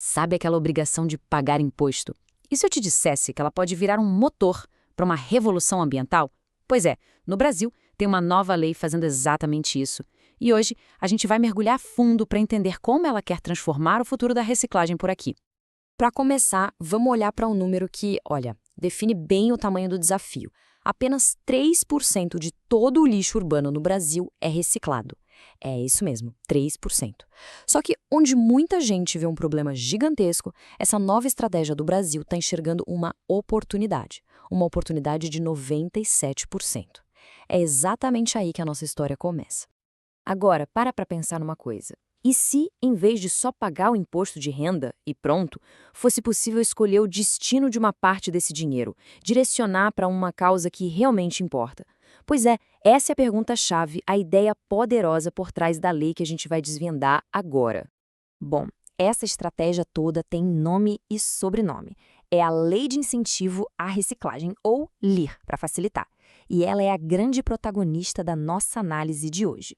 Sabe aquela obrigação de pagar imposto? E se eu te dissesse que ela pode virar um motor para uma revolução ambiental? Pois é, no Brasil tem uma nova lei fazendo exatamente isso. E hoje a gente vai mergulhar a fundo para entender como ela quer transformar o futuro da reciclagem por aqui. Para começar, vamos olhar para um número que, olha, define bem o tamanho do desafio. Apenas 3% de todo o lixo urbano no Brasil é reciclado. É isso mesmo, 3%. Só que onde muita gente vê um problema gigantesco, essa nova estratégia do Brasil está enxergando uma oportunidade de 97%. É exatamente aí que a nossa história começa. Agora, para pensar numa coisa. E se, em vez de só pagar o imposto de renda e pronto, fosse possível escolher o destino de uma parte desse dinheiro, direcionar para uma causa que realmente importa? Pois é, essa é a pergunta-chave, a ideia poderosa por trás da lei que a gente vai desvendar agora. Bom, essa estratégia toda tem nome e sobrenome. É a Lei de Incentivo à Reciclagem, ou LIR, para facilitar. E ela é a grande protagonista da nossa análise de hoje.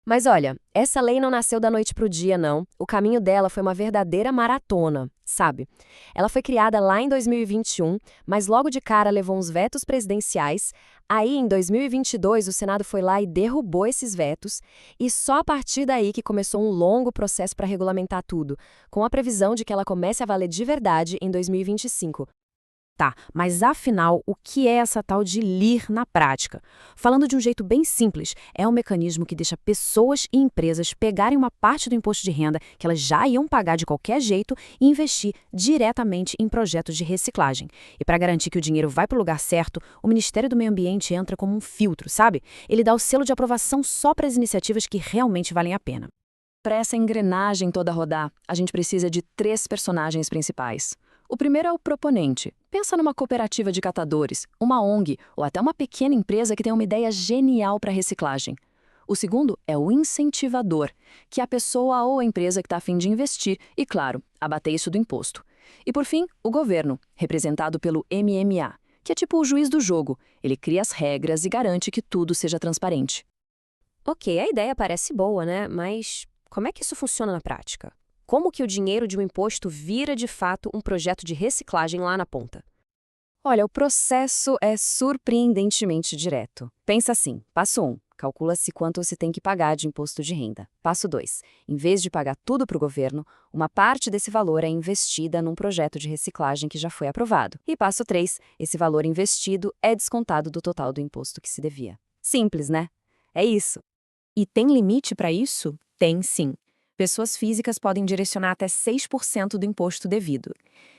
Mas olha, essa lei não nasceu da noite para o dia, não. O caminho dela foi uma verdadeira maratona, sabe? Ela foi criada lá em 2021, mas logo de cara levou uns vetos presidenciais. Aí, em 2022, o Senado foi lá e derrubou esses vetos. E só a partir daí que começou um longo processo para regulamentar tudo, com a previsão de que ela comece a valer de verdade em 2025. Tá, mas afinal, o que é essa tal de LIR na prática? Falando de um jeito bem simples, é um mecanismo que deixa pessoas e empresas pegarem uma parte do imposto de renda que elas já iam pagar de qualquer jeito e investir diretamente em projetos de reciclagem. E para garantir que o dinheiro vai para o lugar certo, o Ministério do Meio Ambiente entra como um filtro, sabe? Ele dá o selo de aprovação só para as iniciativas que realmente valem a pena. Para essa engrenagem toda rodar, a gente precisa de 3 personagens principais. O primeiro é o proponente. Pensa numa cooperativa de catadores, uma ONG ou até uma pequena empresa que tem uma ideia genial para reciclagem. O segundo é o incentivador, que é a pessoa ou a empresa que está a fim de investir e, claro, abater isso do imposto. E por fim, o governo, representado pelo MMA, que é tipo o juiz do jogo. Ele cria as regras e garante que tudo seja transparente. Ok, a ideia parece boa, né? Mas como é que isso funciona na prática? Como que o dinheiro de um imposto vira, de fato, um projeto de reciclagem lá na ponta? Olha, o processo é surpreendentemente direto. Pensa assim, passo 1, calcula-se quanto você tem que pagar de imposto de renda. Passo 2, em vez de pagar tudo para o governo, uma parte desse valor é investida num projeto de reciclagem que já foi aprovado. E passo 3, esse valor investido é descontado do total do imposto que se devia. Simples, né? É isso. E tem limite para isso? Tem sim. Pessoas físicas podem direcionar até 6% do imposto devido.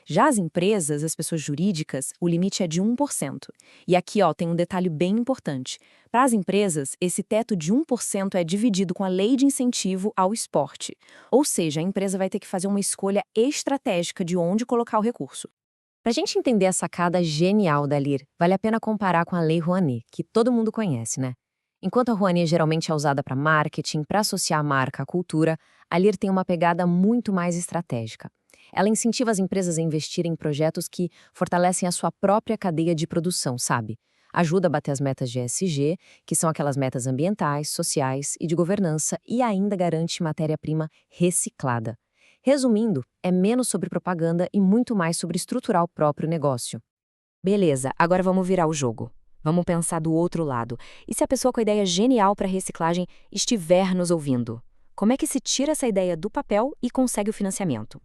Já as empresas, as pessoas jurídicas, o limite é de 1%. E aqui, tem um detalhe bem importante. Para as empresas, esse teto de 1% é dividido com a lei de incentivo ao esporte. Ou seja, a empresa vai ter que fazer uma escolha estratégica de onde colocar o recurso. Para a gente entender a sacada genial da LIR, vale a pena comparar com a Lei Rouanet, que todo mundo conhece, né? Enquanto a Rouanet geralmente é usada para marketing, para associar a marca à cultura, a LIR tem uma pegada muito mais estratégica. Ela incentiva as empresas a investirem em projetos que fortalecem a sua própria cadeia de produção, sabe? Ajuda a bater as metas de ESG, que são aquelas metas ambientais, sociais e de governança, e ainda garante matéria-prima reciclada. Resumindo, é menos sobre propaganda e muito mais sobre estruturar o próprio negócio. Beleza, agora vamos virar o jogo. Vamos pensar do outro lado. E se a pessoa com a ideia genial para reciclagem estiver nos ouvindo? Como é que se tira essa ideia do papel e consegue o financiamento?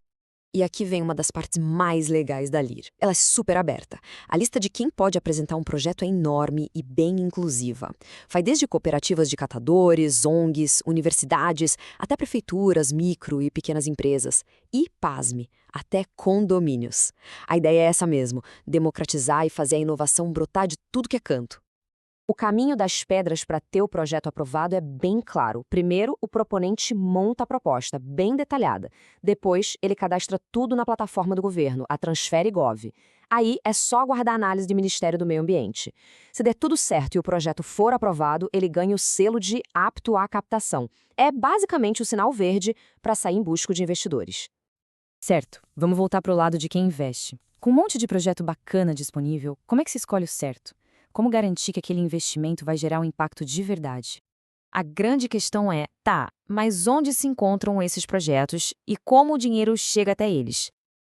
E aqui vem uma das partes mais legais da LIR. Ela é super aberta. A lista de quem pode apresentar um projeto é enorme e bem inclusiva. Vai desde cooperativas de catadores, ONGs, universidades, até prefeituras, micro e pequenas empresas. E, pasme, até condomínios. A ideia é essa mesmo, democratizar e fazer a inovação brotar de tudo que é canto. O caminho das pedras para ter o projeto aprovado é bem claro. Primeiro, o proponente monta a proposta, bem detalhada. Depois, ele cadastra tudo na plataforma do governo, a Transfere Gov. Aí, é só aguardar a análise do Ministério do Meio Ambiente. Se der tudo certo e o projeto for aprovado, ele ganha o selo de apto à captação. É basicamente o sinal verde para sair em busca de investidores. Certo, vamos voltar para o lado de quem investe. Com um monte de projeto bacana disponível, como é que se escolhe o certo? Como garantir que aquele investimento vai gerar um impacto de verdade? A grande questão é, tá, mas onde se encontram esses projetos e como o dinheiro chega até eles?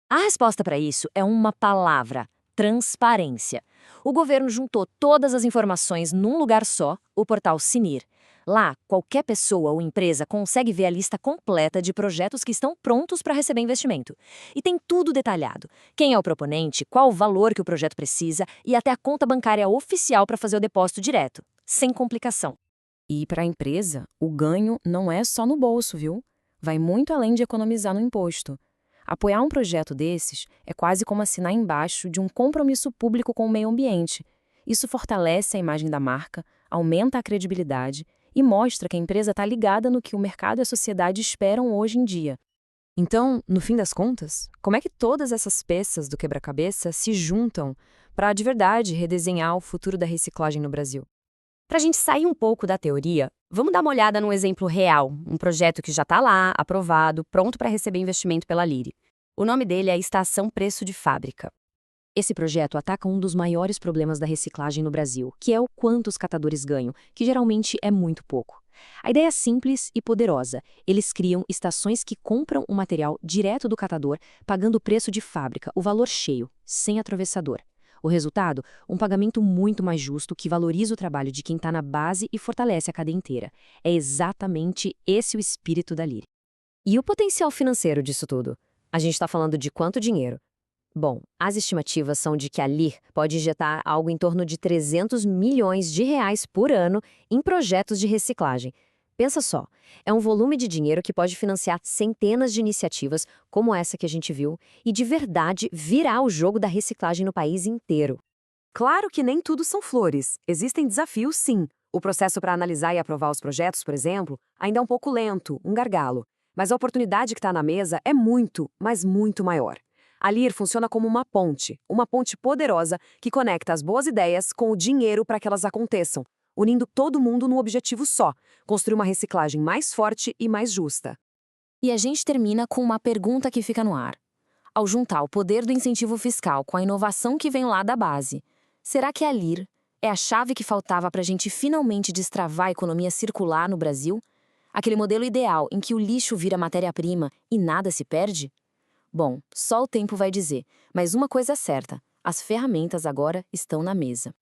A resposta para isso é uma palavra: transparência. O governo juntou todas as informações num lugar só, o portal Sinir. Lá, qualquer pessoa ou empresa consegue ver a lista completa de projetos que estão prontos para receber investimento. E tem tudo detalhado: quem é o proponente, qual o valor que o projeto precisa e até a conta bancária oficial para fazer o depósito direto, sem complicação. E para a empresa, o ganho não é só no bolso, viu? Vai muito além de economizar no imposto. Apoiar um projeto desses é quase como assinar embaixo de um compromisso público com o meio ambiente. Isso fortalece a imagem da marca, aumenta a credibilidade e mostra que a empresa está ligada no que o mercado e a sociedade esperam hoje em dia. Então, no fim das contas, como é que todas essas peças do quebra-cabeça se juntam para de verdade redesenhar o futuro da reciclagem no Brasil? Para a gente sair um pouco da teoria, vamos dar uma olhada num exemplo real, um projeto que já está lá, aprovado, pronto para receber investimento pela Lire. O nome dele é Estação Preço de Fábrica. Esse projeto ataca um dos maiores problemas da reciclagem no Brasil, que é o quanto os catadores ganham, que geralmente é muito pouco. A ideia é simples e poderosa. Eles criam estações que compram o material direto do catador, pagando o preço de fábrica, o valor cheio, sem atravessador. O resultado? Um pagamento muito mais justo que valoriza o trabalho de quem está na base e fortalece a cadeia inteira. É exatamente esse o espírito da Lire. E o potencial financeiro disso tudo? A gente está falando de quanto dinheiro? Bom, as estimativas são de que a Lir pode injetar algo em torno de 300 milhões de reais por ano em projetos de reciclagem. Pensa só, é um volume de dinheiro que pode financiar centenas de iniciativas como essa que a gente viu e de verdade virar o jogo da reciclagem no país inteiro. Claro que nem tudo são flores. Existem desafios, sim. O processo para analisar e aprovar os projetos, por exemplo, ainda é um pouco lento, um gargalo. Mas a oportunidade que está na mesa é muito, mas muito maior. A Lir funciona como uma ponte poderosa que conecta as boas ideias com o dinheiro para que elas aconteçam, unindo todo mundo num objetivo só: construir uma reciclagem mais forte e mais justa. E a gente termina com uma pergunta que fica no ar. Ao juntar o poder do incentivo fiscal com a inovação que vem lá da base, será que a Lir é a chave que faltava para a gente finalmente destravar a economia circular no Brasil? Aquele modelo ideal em que o lixo vira matéria-prima e nada se perde? Bom, só o tempo vai dizer, mas uma coisa é certa: as ferramentas agora estão na mesa.